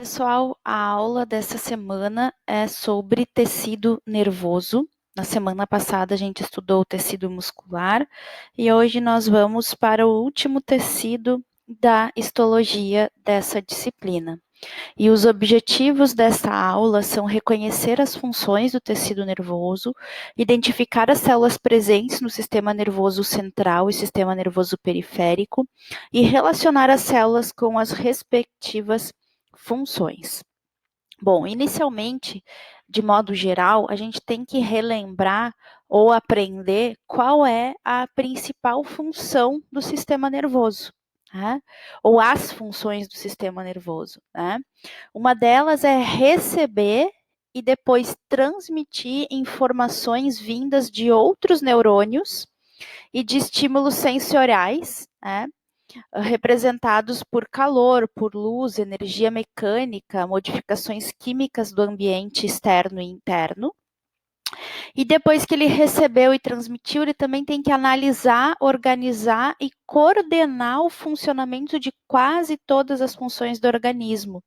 Pessoal, a aula dessa semana é sobre tecido nervoso. Na semana passada a gente estudou o tecido muscular e hoje nós vamos para o último tecido da histologia dessa disciplina. E os objetivos dessa aula são reconhecer as funções do tecido nervoso, identificar as células presentes no sistema nervoso central e sistema nervoso periférico e relacionar as células com as respectivas funções. Bom, inicialmente, de modo geral, a gente tem que relembrar ou aprender qual é a principal função do sistema nervoso, né? Ou as funções do sistema nervoso, né? Uma delas é receber e depois transmitir informações vindas de outros neurônios e de estímulos sensoriais, né? Representados por calor, por luz, energia mecânica, modificações químicas do ambiente externo e interno. E depois que ele recebeu e transmitiu, ele também tem que analisar, organizar e coordenar o funcionamento de quase todas as funções do organismo,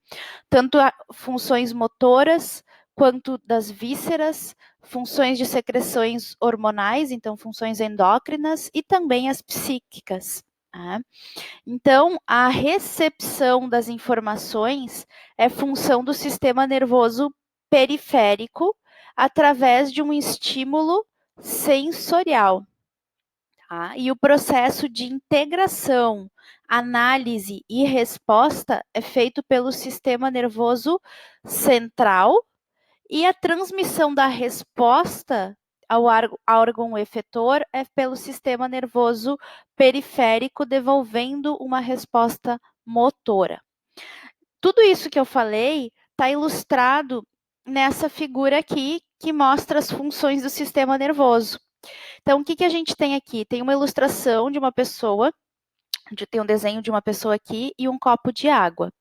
tanto funções motoras quanto das vísceras, funções de secreções hormonais, então funções endócrinas, e também as psíquicas. Né? Então, a recepção das informações é função do sistema nervoso periférico através de um estímulo sensorial. Tá? E o processo de integração, análise e resposta é feito pelo sistema nervoso central e a transmissão da resposta ao órgão efetor é pelo sistema nervoso periférico, devolvendo uma resposta motora. Tudo isso que eu falei está ilustrado nessa figura aqui, que mostra as funções do sistema nervoso. Então, o que a gente tem aqui? Tem uma ilustração de uma pessoa, tem um desenho de uma pessoa aqui e um copo de água.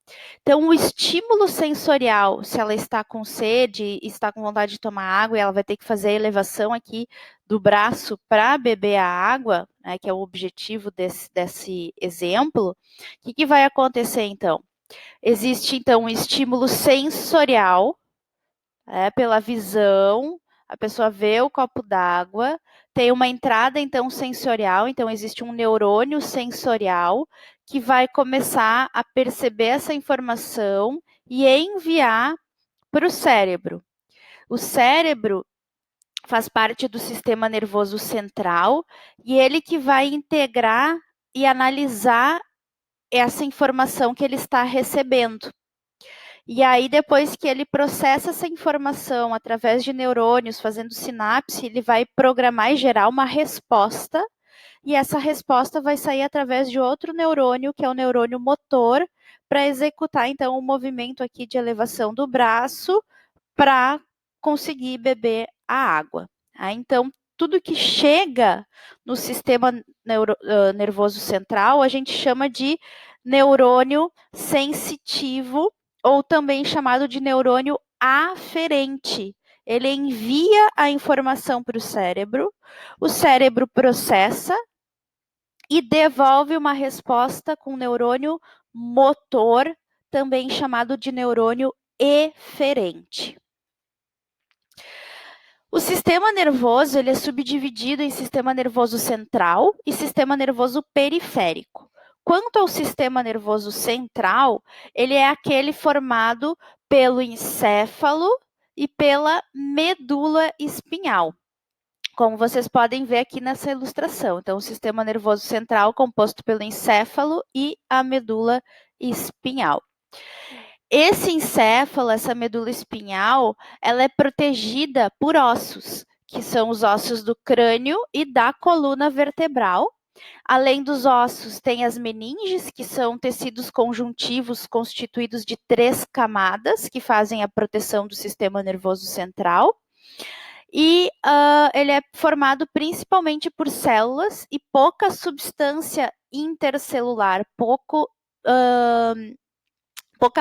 Então, o estímulo sensorial, se ela está com sede, está com vontade de tomar água, e ela vai ter que fazer a elevação aqui do braço para beber a água, né, que é o objetivo desse exemplo, o que vai acontecer então? Existe, então, um estímulo sensorial, pela visão, a pessoa vê o copo d'água, tem uma entrada, então, sensorial, então existe um neurônio sensorial que vai começar a perceber essa informação e enviar para o cérebro. O cérebro faz parte do sistema nervoso central e ele que vai integrar e analisar essa informação que ele está recebendo. E aí, depois que ele processa essa informação através de neurônios, fazendo sinapse, ele vai programar e gerar uma resposta, e essa resposta vai sair através de outro neurônio, que é o neurônio motor, para executar, então, o movimento aqui de elevação do braço para conseguir beber a água. Então, tudo que chega no sistema nervoso central, a gente chama de neurônio sensitivo, ou também chamado de neurônio aferente. Ele envia a informação para o cérebro processa e devolve uma resposta com neurônio motor, também chamado de neurônio eferente. O sistema nervoso ele é subdividido em sistema nervoso central e sistema nervoso periférico. Quanto ao sistema nervoso central, ele é aquele formado pelo encéfalo e pela medula espinhal, como vocês podem ver aqui nessa ilustração. Então, o sistema nervoso central composto pelo encéfalo e a medula espinhal. Esse encéfalo, essa medula espinhal, ela é protegida por ossos, que são os ossos do crânio e da coluna vertebral. Além dos ossos, tem as meninges, que são tecidos conjuntivos constituídos de 3 camadas, que fazem a proteção do sistema nervoso central. E ele é formado principalmente por células e pouca substância intercelular, pouca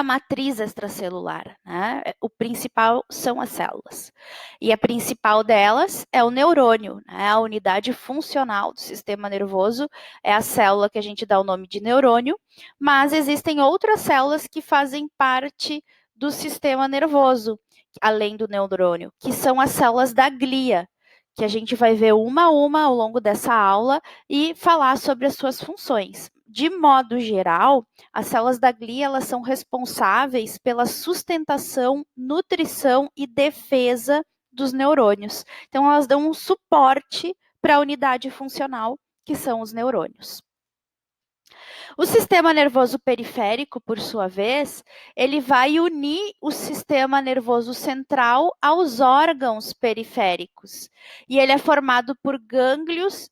matriz extracelular, né? O principal são as células. E a principal delas é o neurônio, né? A unidade funcional do sistema nervoso é a célula que a gente dá o nome de neurônio, mas existem outras células que fazem parte do sistema nervoso, além do neurônio, que são as células da glia, que a gente vai ver uma a uma ao longo dessa aula e falar sobre as suas funções. De modo geral, as células da glia elas são responsáveis pela sustentação, nutrição e defesa dos neurônios. Então, elas dão um suporte para a unidade funcional, que são os neurônios. O sistema nervoso periférico, por sua vez, ele vai unir o sistema nervoso central aos órgãos periféricos. E ele é formado por gânglios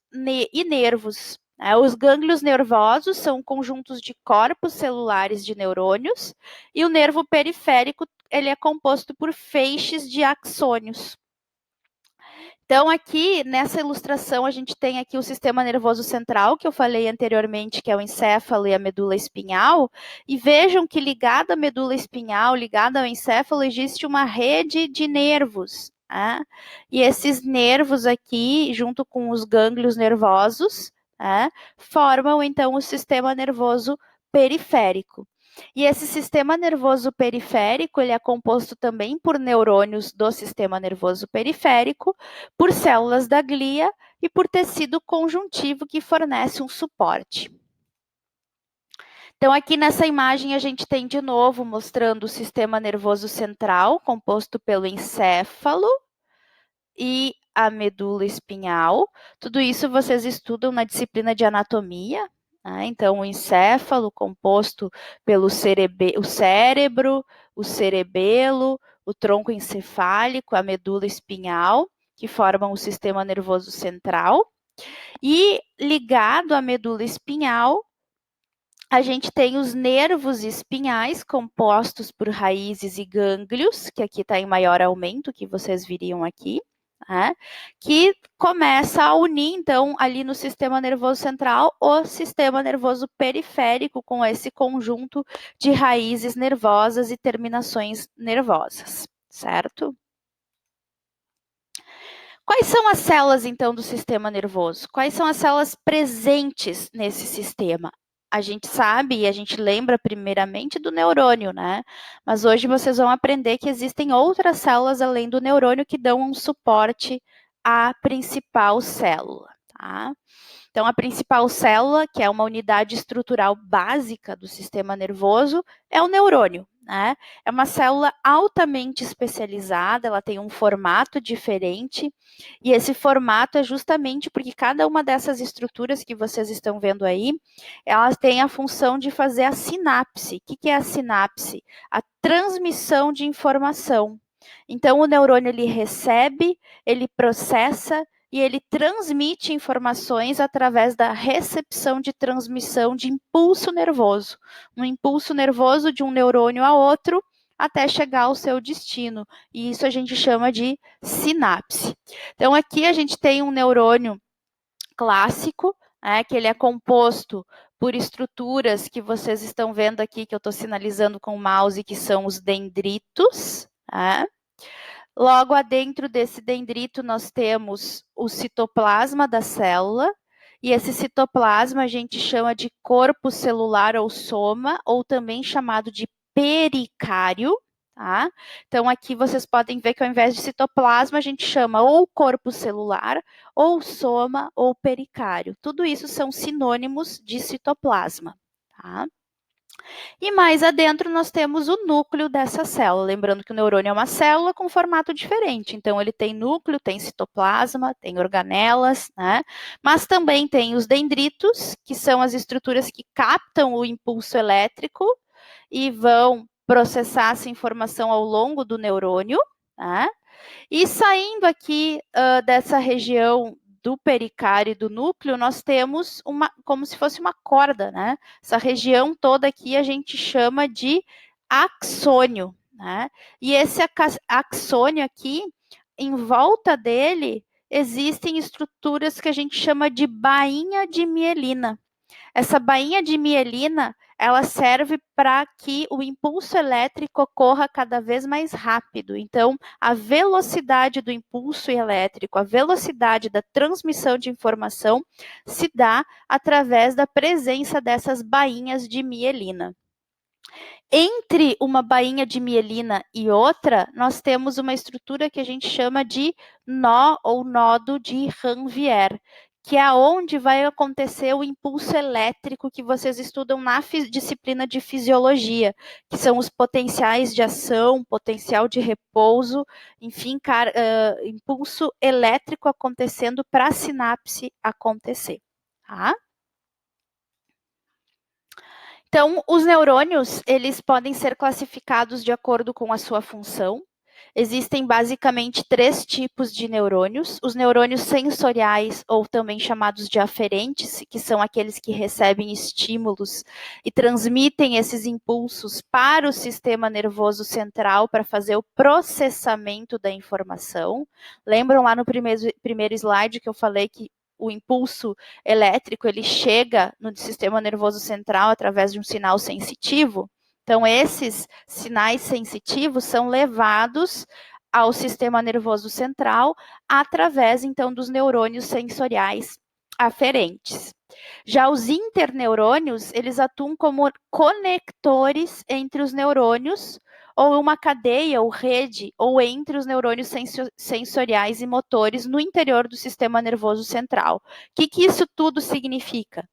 e nervos. Os gânglios nervosos são conjuntos de corpos celulares de neurônios e o nervo periférico ele é composto por feixes de axônios. Então, aqui, nessa ilustração, a gente tem aqui o sistema nervoso central, que eu falei anteriormente, que é o encéfalo e a medula espinhal, e vejam que ligado à medula espinhal, ligado ao encéfalo, existe uma rede de nervos, né? E esses nervos aqui, junto com os gânglios nervosos, né, formam, então, o sistema nervoso periférico. E esse sistema nervoso periférico, ele é composto também por neurônios do sistema nervoso periférico, por células da glia e por tecido conjuntivo que fornece um suporte. Então, aqui nessa imagem, a gente tem de novo mostrando o sistema nervoso central, composto pelo encéfalo e a medula espinhal. Tudo isso vocês estudam na disciplina de anatomia. Então, o encéfalo composto pelo cérebro, o cerebelo, o tronco encefálico, a medula espinhal, que formam o sistema nervoso central. E ligado à medula espinhal, a gente tem os nervos espinhais compostos por raízes e gânglios, que aqui está em maior aumento, que vocês viriam aqui. Que começa a unir, então, ali no sistema nervoso central, o sistema nervoso periférico com esse conjunto de raízes nervosas e terminações nervosas, certo? Quais são as células, então, do sistema nervoso? Quais são as células presentes nesse sistema? A gente sabe e a gente lembra primeiramente do neurônio, né? Mas hoje vocês vão aprender que existem outras células além do neurônio que dão um suporte à principal célula, tá? Então, a principal célula, que é uma unidade estrutural básica do sistema nervoso, é o neurônio, né? É uma célula altamente especializada, ela tem um formato diferente, e esse formato é justamente porque cada uma dessas estruturas que vocês estão vendo aí, elas têm a função de fazer a sinapse. O que é a sinapse? A transmissão de informação. Então, o neurônio, ele recebe, ele processa e ele transmite informações através da recepção de transmissão de impulso nervoso. Um impulso nervoso de um neurônio a outro até chegar ao seu destino. E isso a gente chama de sinapse. Então, aqui a gente tem um neurônio clássico, que ele é composto por estruturas que vocês estão vendo aqui, que eu estou sinalizando com o mouse, que são os dendritos. Logo adentro desse dendrito, nós temos o citoplasma da célula, e esse citoplasma a gente chama de corpo celular ou soma, ou também chamado de pericário. Tá? Então, aqui vocês podem ver que ao invés de citoplasma, a gente chama ou corpo celular, ou soma, ou pericário. Tudo isso são sinônimos de citoplasma. Tá? E mais adentro nós temos o núcleo dessa célula. Lembrando que o neurônio é uma célula com formato diferente. Então, ele tem núcleo, tem citoplasma, tem organelas, né? Mas também tem os dendritos, que são as estruturas que captam o impulso elétrico e vão processar essa informação ao longo do neurônio, né? E saindo aqui dessa região do pericário e do núcleo, nós temos como se fosse uma corda, né? Essa região toda aqui a gente chama de axônio, né? E esse axônio aqui, em volta dele, existem estruturas que a gente chama de bainha de mielina. Essa bainha de mielina, ela serve para que o impulso elétrico ocorra cada vez mais rápido. Então, a velocidade do impulso elétrico, a velocidade da transmissão de informação se dá através da presença dessas bainhas de mielina. Entre uma bainha de mielina e outra, nós temos uma estrutura que a gente chama de nó ou nodo de Ranvier, que é onde vai acontecer o impulso elétrico que vocês estudam na disciplina de fisiologia, que são os potenciais de ação, potencial de repouso, enfim, impulso elétrico acontecendo para a sinapse acontecer. Tá? Então, os neurônios, eles podem ser classificados de acordo com a sua função. Existem basicamente 3 tipos de neurônios. Os neurônios sensoriais, ou também chamados de aferentes, que são aqueles que recebem estímulos e transmitem esses impulsos para o sistema nervoso central para fazer o processamento da informação. Lembram lá no primeiro slide que eu falei que o impulso elétrico ele chega no sistema nervoso central através de um sinal sensitivo? Então, esses sinais sensitivos são levados ao sistema nervoso central através, então, dos neurônios sensoriais aferentes. Já os interneurônios, eles atuam como conectores entre os neurônios, ou uma cadeia ou rede, ou entre os neurônios sensoriais e motores no interior do sistema nervoso central. O que isso tudo significa?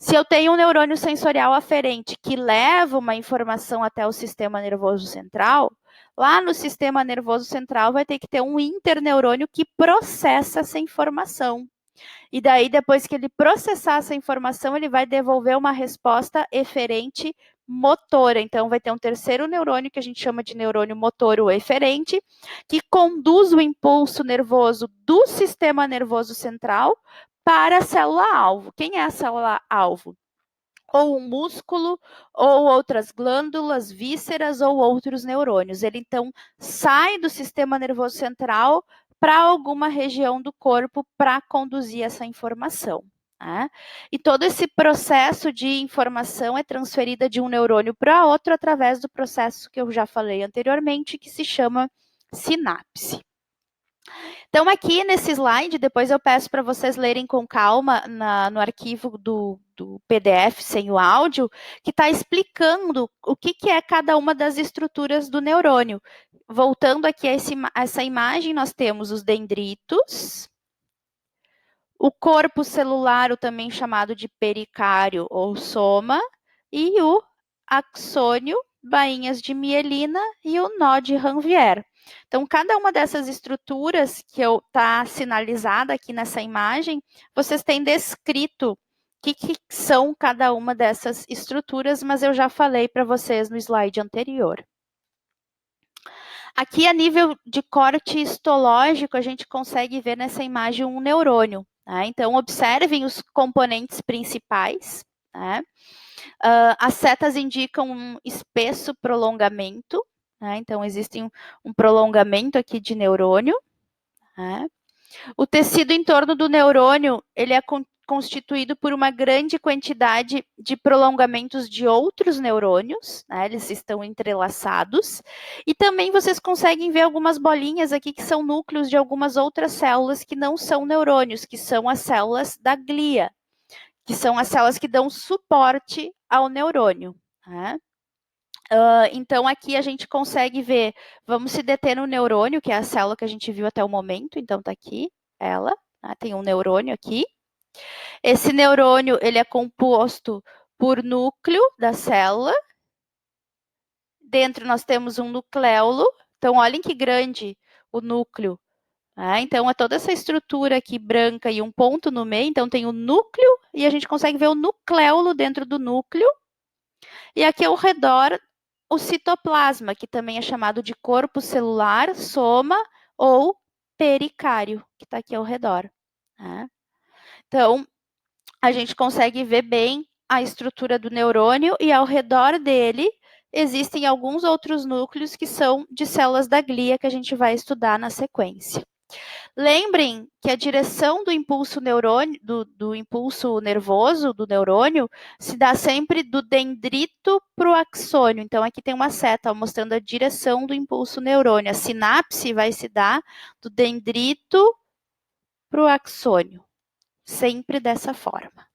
Se eu tenho um neurônio sensorial aferente que leva uma informação até o sistema nervoso central, lá no sistema nervoso central vai ter que ter um interneurônio que processa essa informação. E daí, depois que ele processar essa informação, ele vai devolver uma resposta eferente motora. Então, vai ter um terceiro neurônio, que a gente chama de neurônio motor ou eferente, que conduz o impulso nervoso do sistema nervoso central para a célula-alvo. Quem é a célula-alvo? Ou um músculo, ou outras glândulas, vísceras, ou outros neurônios. Ele, então, sai do sistema nervoso central para alguma região do corpo para conduzir essa informação. Né? E todo esse processo de informação é transferida de um neurônio para outro através do processo que eu já falei anteriormente, que se chama sinapse. Então, aqui nesse slide, depois eu peço para vocês lerem com calma no arquivo do PDF sem o áudio, que está explicando o que é cada uma das estruturas do neurônio. Voltando aqui a essa imagem, nós temos os dendritos, o corpo celular, o também chamado de pericário ou soma, e o axônio, bainhas de mielina e o nó de Ranvier. Então, cada uma dessas estruturas que está sinalizada aqui nessa imagem, vocês têm descrito o que são cada uma dessas estruturas, mas eu já falei para vocês no slide anterior. Aqui, a nível de corte histológico, a gente consegue ver nessa imagem um neurônio. Né? Então, observem os componentes principais. Né? As setas indicam um espesso prolongamento. Né? Então, existe um prolongamento aqui de neurônio. Né? O tecido em torno do neurônio, ele é constituído por uma grande quantidade de prolongamentos de outros neurônios, né? Eles estão entrelaçados, e também vocês conseguem ver algumas bolinhas aqui que são núcleos de algumas outras células que não são neurônios, que são as células da glia, que são as células que dão suporte ao neurônio. Né? Então, aqui a gente consegue ver, vamos se deter no neurônio, que é a célula que a gente viu até o momento, então está aqui, ela, né? Tem um neurônio aqui. Esse neurônio, ele é composto por núcleo da célula. Dentro nós temos um nucleolo. Então, olhem que grande o núcleo. Né? Então, é toda essa estrutura aqui branca e um ponto no meio. Então, tem o núcleo e a gente consegue ver o nucleolo dentro do núcleo. E aqui ao redor, o citoplasma, que também é chamado de corpo celular, soma ou pericário, que está aqui ao redor. Né? Então, a gente consegue ver bem a estrutura do neurônio e ao redor dele existem alguns outros núcleos que são de células da glia que a gente vai estudar na sequência. Lembrem que a direção do impulso do impulso nervoso do neurônio se dá sempre do dendrito para o axônio. Então, aqui tem uma seta mostrando a direção do impulso neurônio. A sinapse vai se dar do dendrito para o axônio. Sempre dessa forma.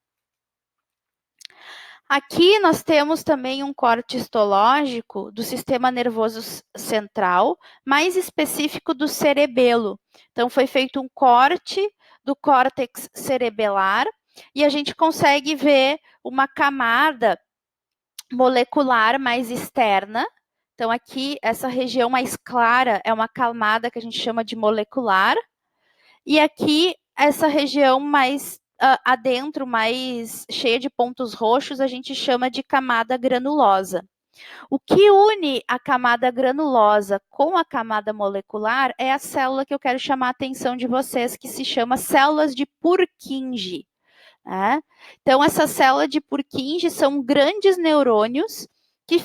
Aqui nós temos também um corte histológico do sistema nervoso central, mais específico do cerebelo. Então, foi feito um corte do córtex cerebelar e a gente consegue ver uma camada molecular mais externa. Então, aqui, essa região mais clara é uma camada que a gente chama de molecular. E aqui, essa região mais adentro, mais cheia de pontos roxos, a gente chama de camada granulosa. O que une a camada granulosa com a camada molecular é a célula que eu quero chamar a atenção de vocês, que se chama células de Purkinje. Né? Então, essa célula de Purkinje são grandes neurônios que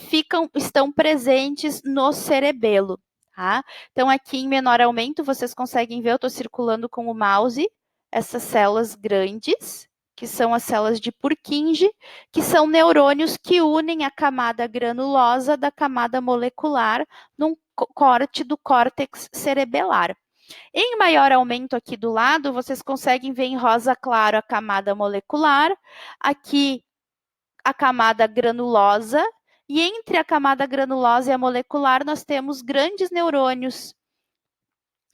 estão presentes no cerebelo. Tá? Então, aqui em menor aumento, vocês conseguem ver, eu estou circulando com o mouse, essas células grandes, que são as células de Purkinje, que são neurônios que unem a camada granulosa da camada molecular num corte do córtex cerebelar. Em maior aumento aqui do lado, vocês conseguem ver em rosa claro a camada molecular, aqui a camada granulosa, e entre a camada granulosa e a molecular nós temos grandes neurônios.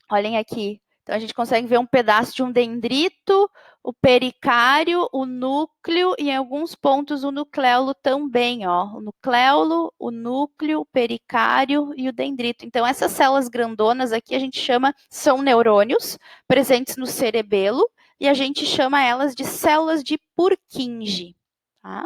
Olhem aqui. Então, a gente consegue ver um pedaço de um dendrito, o pericário, o núcleo e em alguns pontos o nucleolo também. Ó. O nucleolo, o núcleo, o pericário e o dendrito. Então, essas células grandonas aqui a gente chama, são neurônios presentes no cerebelo e a gente chama elas de células de Purkinje. Tá?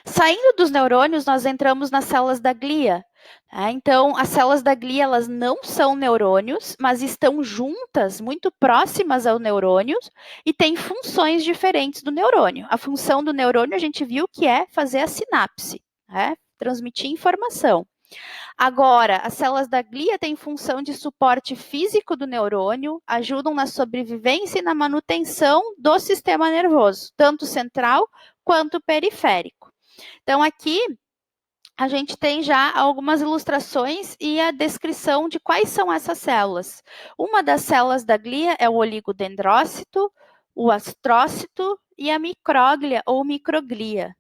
Saindo dos neurônios, nós entramos nas células da glia. Então, as células da glia, elas não são neurônios, mas estão juntas, muito próximas ao neurônio, e têm funções diferentes do neurônio. A função do neurônio, a gente viu que é fazer a sinapse, transmitir informação. Agora, as células da glia têm função de suporte físico do neurônio, ajudam na sobrevivência e na manutenção do sistema nervoso, tanto central quanto periférico. Então, aqui a gente tem já algumas ilustrações e a descrição de quais são essas células. Uma das células da glia é o oligodendrócito, o astrócito e a micróglia ou microglia.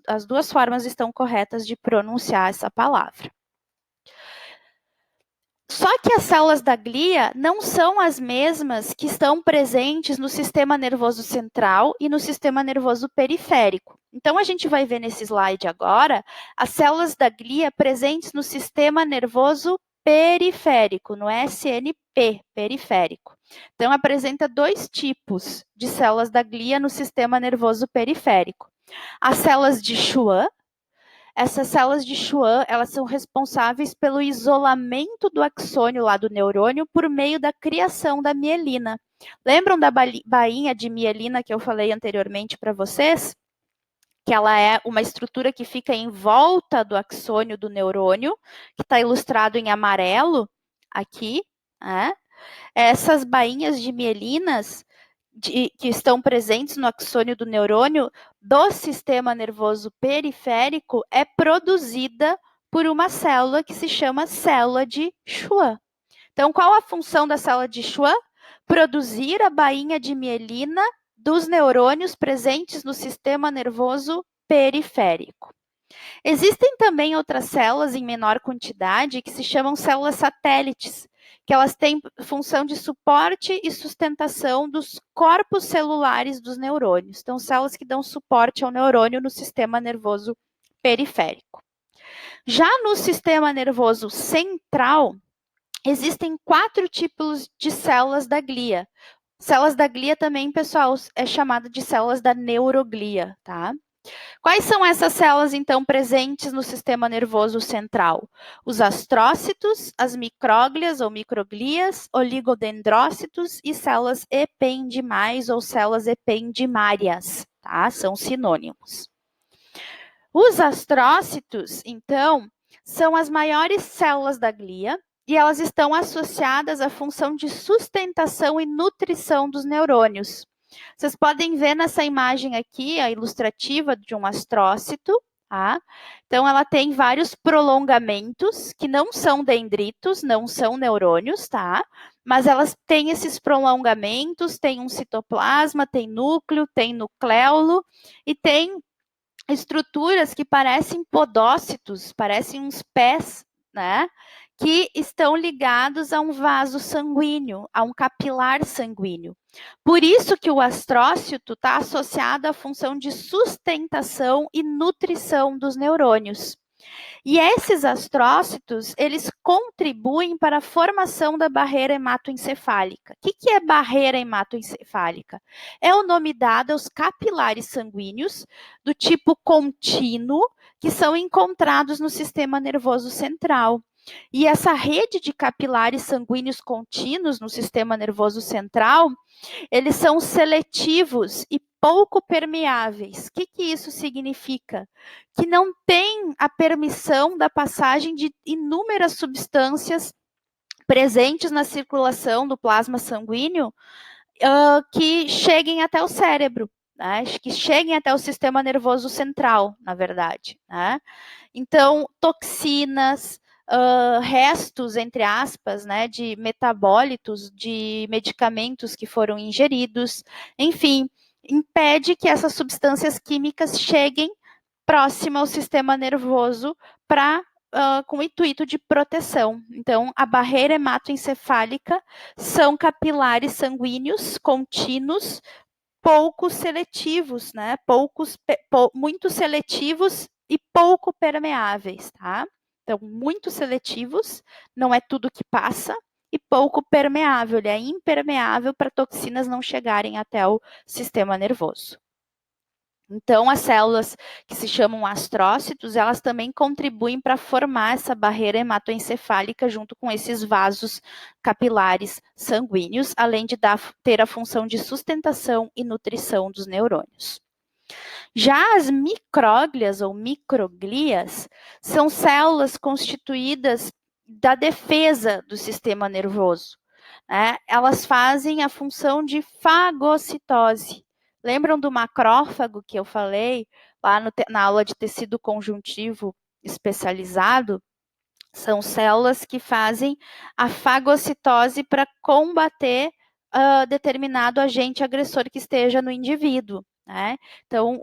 As duas formas estão corretas de pronunciar essa palavra. Só que as células da glia não são as mesmas que estão presentes no sistema nervoso central e no sistema nervoso periférico. Então, a gente vai ver nesse slide agora as células da glia presentes no sistema nervoso periférico, no SNP, periférico. Então, apresenta dois tipos de células da glia no sistema nervoso periférico. As células de Schwann. Essas células de Schwann, elas são responsáveis pelo isolamento do axônio lá do neurônio por meio da criação da mielina. Lembram da bainha de mielina que eu falei anteriormente para vocês? Que ela é uma estrutura que fica em volta do axônio do neurônio, que está ilustrado em amarelo aqui. Essas bainhas de mielinas que estão presentes no axônio do neurônio do sistema nervoso periférico é produzida por uma célula que se chama célula de Schwann. Então, qual a função da célula de Schwann? Produzir a bainha de mielina dos neurônios presentes no sistema nervoso periférico. Existem também outras células em menor quantidade que se chamam células satélites, que elas têm função de suporte e sustentação dos corpos celulares dos neurônios. Então, células que dão suporte ao neurônio no sistema nervoso periférico. Já no sistema nervoso central, existem 4 tipos de células da glia. Células da glia também, pessoal, é chamada de células da neuroglia, tá? Quais são essas células, então, presentes no sistema nervoso central? Os astrócitos, as micróglias ou microglias, oligodendrócitos e células ependimais ou células ependimárias, tá? São sinônimos. Os astrócitos, então, são as maiores células da glia e elas estão associadas à função de sustentação e nutrição dos neurônios. Vocês podem ver nessa imagem aqui, a ilustrativa de um astrócito, tá? Então, ela tem vários prolongamentos, que não são dendritos, não são neurônios, tá? mas elas têm esses prolongamentos, tem um citoplasma, tem núcleo, tem nucleolo e tem estruturas que parecem podócitos, parecem uns pés, né? Que estão ligados a um vaso sanguíneo, a um capilar sanguíneo. Por isso que o astrócito está associado à função de sustentação e nutrição dos neurônios. E esses astrócitos, eles contribuem para a formação da barreira hematoencefálica. O que é barreira hematoencefálica? É o nome dado aos capilares sanguíneos do tipo contínuo, que são encontrados no sistema nervoso central. E essa rede de capilares sanguíneos contínuos no sistema nervoso central, eles são seletivos e pouco permeáveis. O que isso significa? Que não tem a permissão da passagem de inúmeras substâncias presentes na circulação do plasma sanguíneo que cheguem até o cérebro, né? Que cheguem até o sistema nervoso central, na verdade, né? Então, toxinas, restos, entre aspas, né, de metabólitos, de medicamentos que foram ingeridos, enfim, impede que essas substâncias químicas cheguem próximo ao sistema nervoso para com o intuito de proteção. Então, a barreira hematoencefálica são capilares sanguíneos contínuos, pouco seletivos, né? Muito seletivos e pouco permeáveis, tá? Então, muito seletivos, não é tudo que passa, e pouco permeável, ele é impermeável para toxinas não chegarem até o sistema nervoso. Então, as células que se chamam astrócitos, elas também contribuem para formar essa barreira hematoencefálica junto com esses vasos capilares sanguíneos, além de ter a função de sustentação e nutrição dos neurônios. Já as micróglias ou microglias são células constituídas da defesa do sistema nervoso. Né? Elas fazem a função de fagocitose. Lembram do macrófago que eu falei lá na aula de tecido conjuntivo especializado? São células que fazem a fagocitose para combater determinado agente agressor que esteja no indivíduo. Né? Então,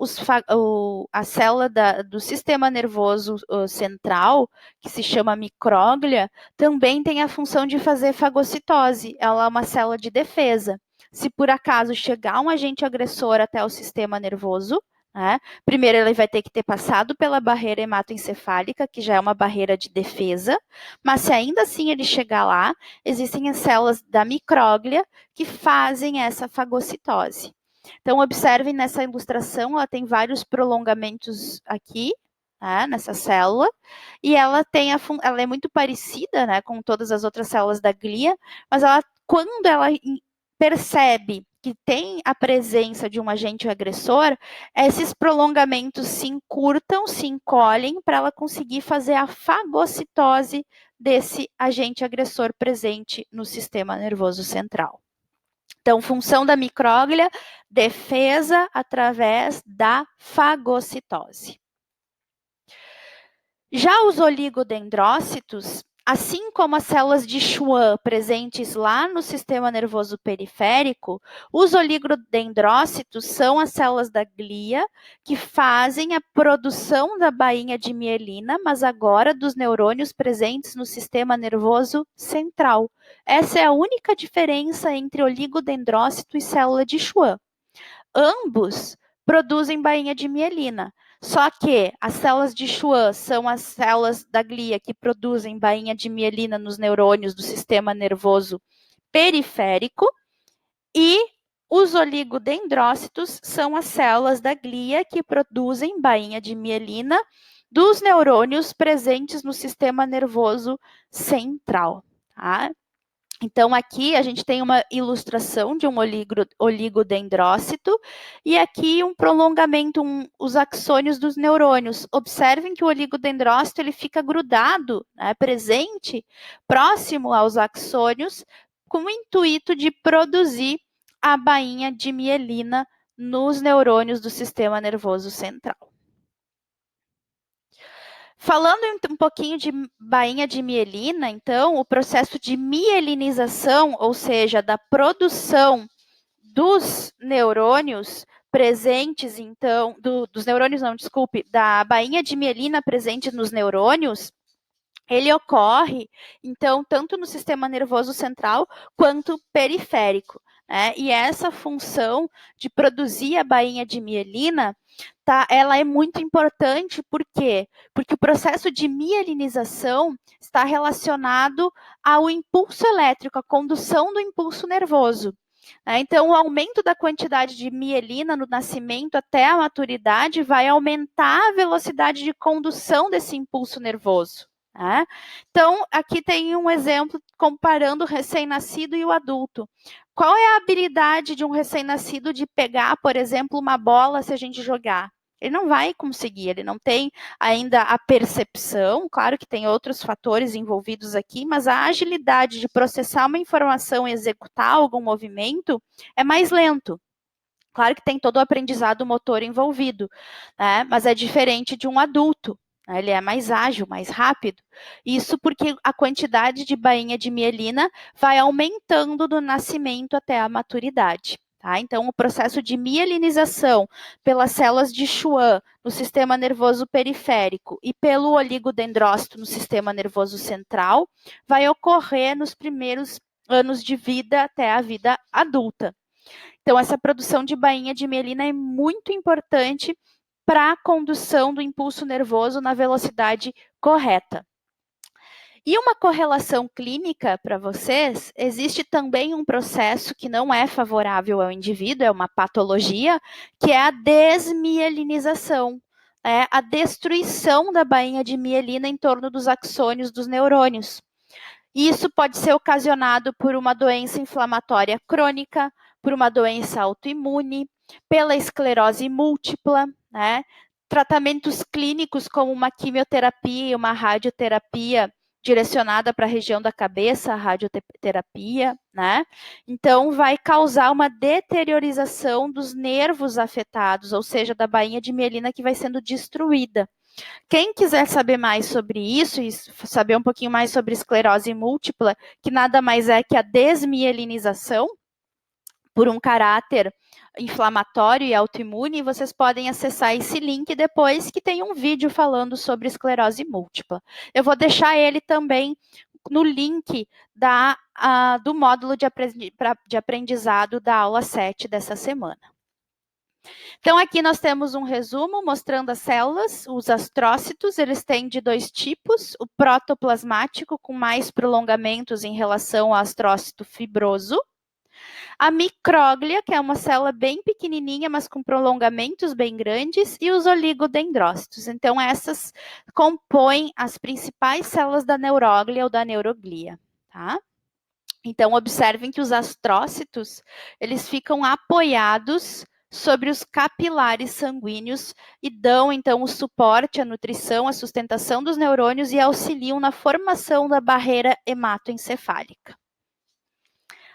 a célula do sistema nervoso central, que se chama micróglia, também tem a função de fazer fagocitose. Ela é uma célula de defesa. Se por acaso chegar um agente agressor até o sistema nervoso, né, primeiro ele vai ter que ter passado pela barreira hematoencefálica, que já é uma barreira de defesa, mas se ainda assim ele chegar lá, existem as células da micróglia que fazem essa fagocitose. Então, observem nessa ilustração, ela tem vários prolongamentos aqui, né, nessa célula, e ela é muito parecida, né, com todas as outras células da glia, mas quando ela percebe que tem a presença de um agente agressor, esses prolongamentos se encurtam, se encolhem, para ela conseguir fazer a fagocitose desse agente agressor presente no sistema nervoso central. Então, função da micróglia, defesa através da fagocitose. Já os oligodendrócitos, assim como as células de Schwann presentes lá no sistema nervoso periférico, os oligodendrócitos são as células da glia que fazem a produção da bainha de mielina, mas agora dos neurônios presentes no sistema nervoso central. Essa é a única diferença entre oligodendrócito e célula de Schwann. Ambos produzem bainha de mielina. Só que as células de Schwann são as células da glia que produzem bainha de mielina nos neurônios do sistema nervoso periférico e os oligodendrócitos são as células da glia que produzem bainha de mielina dos neurônios presentes no sistema nervoso central. Tá? Então, aqui a gente tem uma ilustração de um oligodendrócito e aqui um prolongamento, os axônios dos neurônios. Observem que o oligodendrócito ele fica grudado, né, presente, próximo aos axônios, com o intuito de produzir a bainha de mielina nos neurônios do sistema nervoso central. Falando um pouquinho de bainha de mielina, então, o processo de mielinização, ou seja, da produção dos neurônios presentes, então, dos neurônios não, desculpe, da bainha de mielina presente nos neurônios, ele ocorre, então, tanto no sistema nervoso central quanto periférico, né? E essa função de produzir a bainha de mielina, tá, ela é muito importante, por quê? Porque o processo de mielinização está relacionado ao impulso elétrico, à condução do impulso nervoso. Então, o aumento da quantidade de mielina no nascimento até a maturidade vai aumentar a velocidade de condução desse impulso nervoso. Né? Então, aqui tem um exemplo comparando o recém-nascido e o adulto. Qual é a habilidade de um recém-nascido de pegar, por exemplo, uma bola se a gente jogar? Ele não vai conseguir, ele não tem ainda a percepção, claro que tem outros fatores envolvidos aqui, mas a agilidade de processar uma informação e executar algum movimento é mais lento. Claro que tem todo o aprendizado motor envolvido, né? Mas é diferente de um adulto. Né? Ele é mais ágil, mais rápido. Isso porque a quantidade de bainha de mielina vai aumentando do nascimento até a maturidade. Tá? Então, o processo de mielinização pelas células de Schwann no sistema nervoso periférico e pelo oligodendrócito no sistema nervoso central vai ocorrer nos primeiros anos de vida até a vida adulta. Então, essa produção de bainha de mielina é muito importante para a condução do impulso nervoso na velocidade correta. E uma correlação clínica para vocês, existe também um processo que não é favorável ao indivíduo, é uma patologia, que é a desmielinização, a destruição da bainha de mielina em torno dos axônios dos neurônios. Isso pode ser ocasionado por uma doença inflamatória crônica, por uma doença autoimune, pela esclerose múltipla, né? Tratamentos clínicos como uma quimioterapia e uma radioterapia direcionada para a região da cabeça, a radioterapia, né? Então, vai causar uma deteriorização dos nervos afetados, ou seja, da bainha de mielina que vai sendo destruída. Quem quiser saber mais sobre isso e saber um pouquinho mais sobre esclerose múltipla, que nada mais é que a desmielinização por um caráter inflamatório e autoimune, vocês podem acessar esse link depois, que tem um vídeo falando sobre esclerose múltipla. Eu vou deixar ele também no link do módulo de aprendizado da aula 7 dessa semana. Então, aqui nós temos um resumo mostrando as células, os astrócitos, eles têm de dois tipos, o protoplasmático, com mais prolongamentos em relação ao astrócito fibroso, a micróglia, que é uma célula bem pequenininha, mas com prolongamentos bem grandes, e os oligodendrócitos. Então, essas compõem as principais células da neuróglia ou da neuroglia, tá? Então, observem que os astrócitos, eles ficam apoiados sobre os capilares sanguíneos e dão, então, o suporte, a nutrição, a sustentação dos neurônios e auxiliam na formação da barreira hematoencefálica.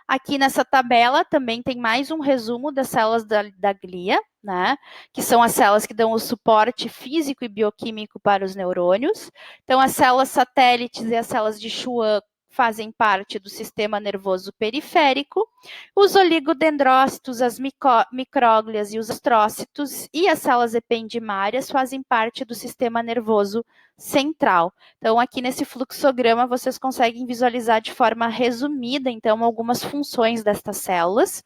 Aqui nessa tabela também tem mais um resumo das células da glia, né? Que são as células que dão o suporte físico e bioquímico para os neurônios. Então, as células satélites e as células de Schwann fazem parte do sistema nervoso periférico, os oligodendrócitos, as micróglias e os astrócitos e as células ependimárias fazem parte do sistema nervoso central. Então, aqui nesse fluxograma, vocês conseguem visualizar de forma resumida, então, algumas funções destas células.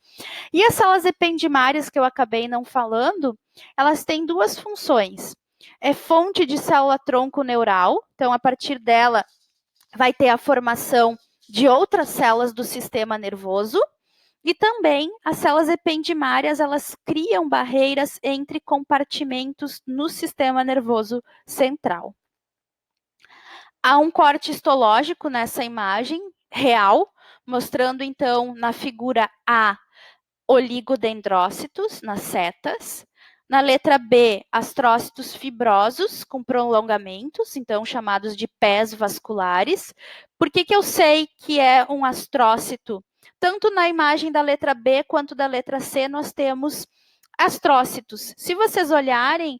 E as células ependimárias, que eu acabei não falando, elas têm duas funções. É fonte de célula-tronco neural, então, a partir dela, vai ter a formação de outras células do sistema nervoso, e também as células ependimárias, elas criam barreiras entre compartimentos no sistema nervoso central. Há um corte histológico nessa imagem real, mostrando então na figura A, oligodendrócitos, nas setas. Na letra B, astrócitos fibrosos com prolongamentos, então chamados de pés vasculares. Por que eu sei que é um astrócito? Tanto na imagem da letra B quanto da letra C, nós temos astrócitos. Se vocês olharem,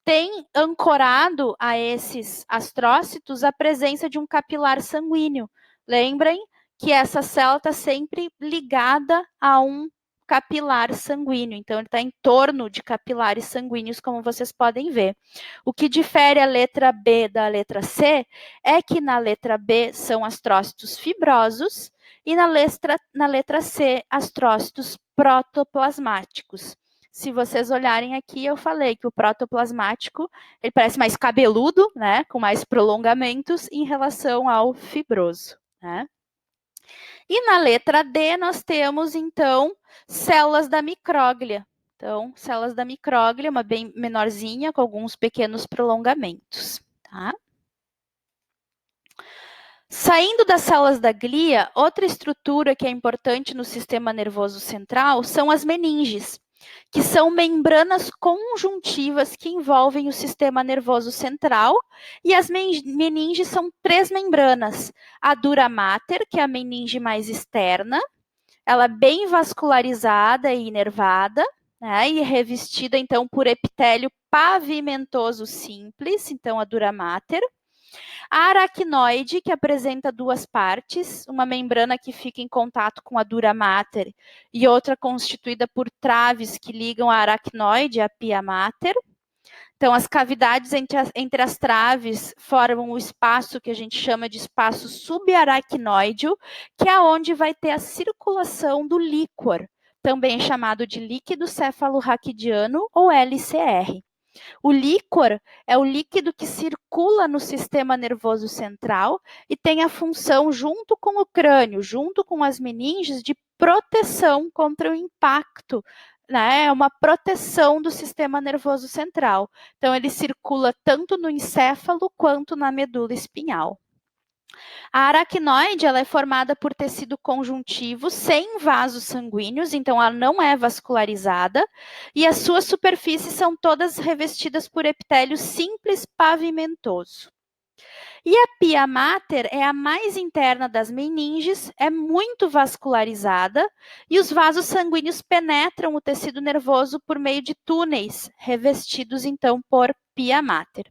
tem ancorado a esses astrócitos a presença de um capilar sanguíneo. Lembrem que essa célula está sempre ligada a um capilar sanguíneo, então ele está em torno de capilares sanguíneos, como vocês podem ver. O que difere a letra B da letra C é que na letra B são astrócitos fibrosos e na letra C, astrócitos protoplasmáticos. Se vocês olharem aqui, eu falei que o protoplasmático ele parece mais cabeludo, né, com mais prolongamentos em relação ao fibroso, né? E na letra D nós temos, então, células da micróglia. Então, células da micróglia, uma bem menorzinha, com alguns pequenos prolongamentos, tá? Saindo das células da glia, outra estrutura que é importante no sistema nervoso central são as meninges, que são membranas conjuntivas que envolvem o sistema nervoso central, e as meninges são 3 membranas. A dura mater, que é a meninge mais externa, ela é bem vascularizada e inervada, né, e revestida, então, por epitélio pavimentoso simples, então a dura mater. A aracnoide, que apresenta 2 partes, uma membrana que fica em contato com a dura mater e outra constituída por traves que ligam a aracnoide à pia mater. Então, as cavidades entre as traves formam o espaço que a gente chama de espaço subaracnoide, que é onde vai ter a circulação do líquor, também chamado de líquido cefalorraquidiano ou LCR. O líquor é o líquido que circula no sistema nervoso central e tem a função, junto com o crânio, junto com as meninges, de proteção contra o impacto, né? É uma proteção do sistema nervoso central. Então, ele circula tanto no encéfalo quanto na medula espinhal. A aracnoide ela é formada por tecido conjuntivo sem vasos sanguíneos, então ela não é vascularizada, e as suas superfícies são todas revestidas por epitélio simples pavimentoso. E a pia mater é a mais interna das meninges, é muito vascularizada, e os vasos sanguíneos penetram o tecido nervoso por meio de túneis, revestidos então por pia mater.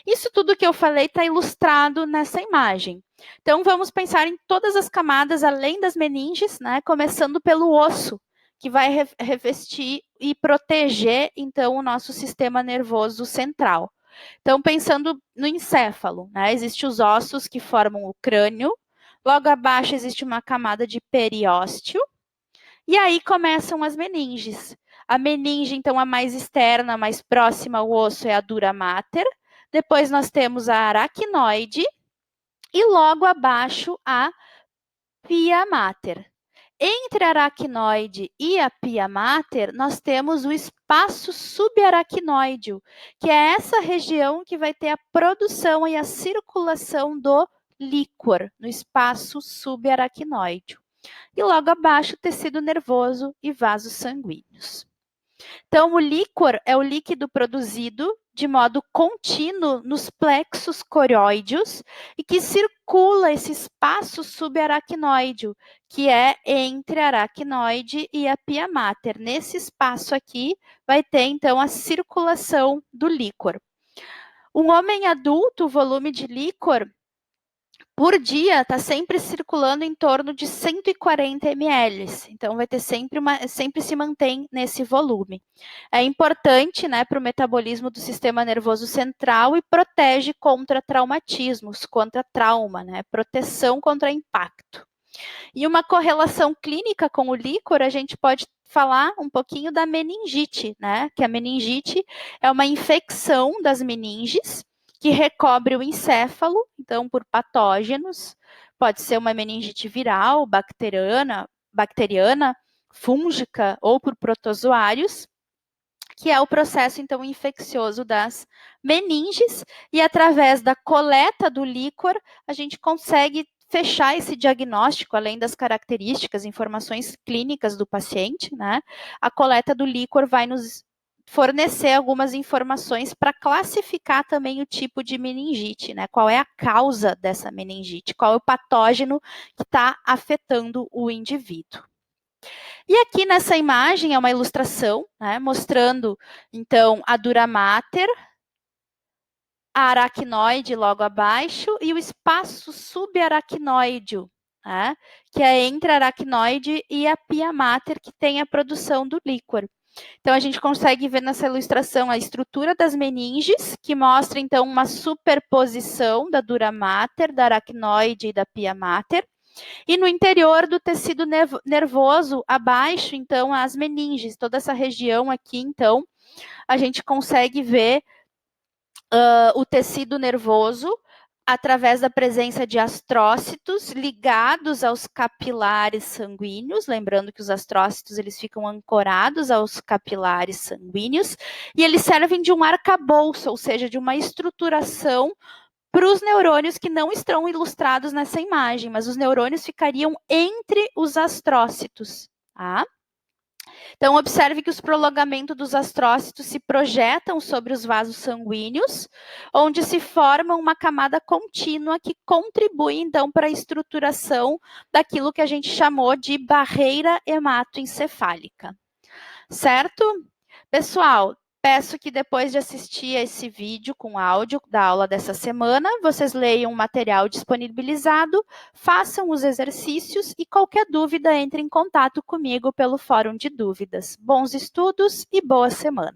Isso tudo que eu falei está ilustrado nessa imagem. Então, vamos pensar em todas as camadas, além das meninges, né, começando pelo osso, que vai revestir e proteger, então, o nosso sistema nervoso central. Então, pensando no encéfalo, né, existem os ossos que formam o crânio, logo abaixo existe uma camada de periósteo, e aí começam as meninges. A meninge, então, a mais externa, a mais próxima ao osso é a dura mater, depois nós temos a aracnoide e logo abaixo a pia mater. Entre a aracnoide e a pia mater, nós temos o espaço subaracnoide, que é essa região que vai ter a produção e a circulação do líquor no espaço subaracnoide. E logo abaixo, tecido nervoso e vasos sanguíneos. Então, o líquor é o líquido produzido de modo contínuo nos plexos corióideos e que circula esse espaço subaracnoide, que é entre a aracnoide e a pia mater. Nesse espaço aqui vai ter, então, a circulação do líquor. Um homem adulto, o volume de líquor por dia está sempre circulando em torno de 140 ml, então vai ter sempre se mantém nesse volume. É importante, né, para o metabolismo do sistema nervoso central e protege contra traumatismos, contra trauma, né, proteção contra impacto. E uma correlação clínica com o líquor, a gente pode falar um pouquinho da meningite, né, que a meningite é uma infecção das meninges, que recobre o encéfalo, então, por patógenos, pode ser uma meningite viral, bacteriana, fúngica ou por protozoários, que é o processo, então, infeccioso das meninges, e através da coleta do líquor, a gente consegue fechar esse diagnóstico, além das características, informações clínicas do paciente, né? A coleta do líquor vai nos fornecer algumas informações para classificar também o tipo de meningite, né? Qual é a causa dessa meningite, qual é o patógeno que está afetando o indivíduo. E aqui nessa imagem é uma ilustração, né, mostrando, então, a dura mater, a aracnoide logo abaixo e o espaço subaracnoide, né, que é entre a aracnoide e a pia mater, que tem a produção do líquor. Então, a gente consegue ver nessa ilustração a estrutura das meninges, que mostra, então, uma superposição da dura mater, da aracnoide e da pia mater. E no interior do tecido nervoso, abaixo, então, as meninges. Toda essa região aqui, então, a gente consegue ver o tecido nervoso através da presença de astrócitos ligados aos capilares sanguíneos, lembrando que os astrócitos eles ficam ancorados aos capilares sanguíneos, e eles servem de um arcabouço, ou seja, de uma estruturação para os neurônios que não estão ilustrados nessa imagem, mas os neurônios ficariam entre os astrócitos, tá? Então, observe que os prolongamentos dos astrócitos se projetam sobre os vasos sanguíneos, onde se forma uma camada contínua que contribui, então, para a estruturação daquilo que a gente chamou de barreira hematoencefálica. Certo? Pessoal, peço que depois de assistir a esse vídeo com áudio da aula dessa semana, vocês leiam o material disponibilizado, façam os exercícios e qualquer dúvida entre em contato comigo pelo Fórum de Dúvidas. Bons estudos e boa semana!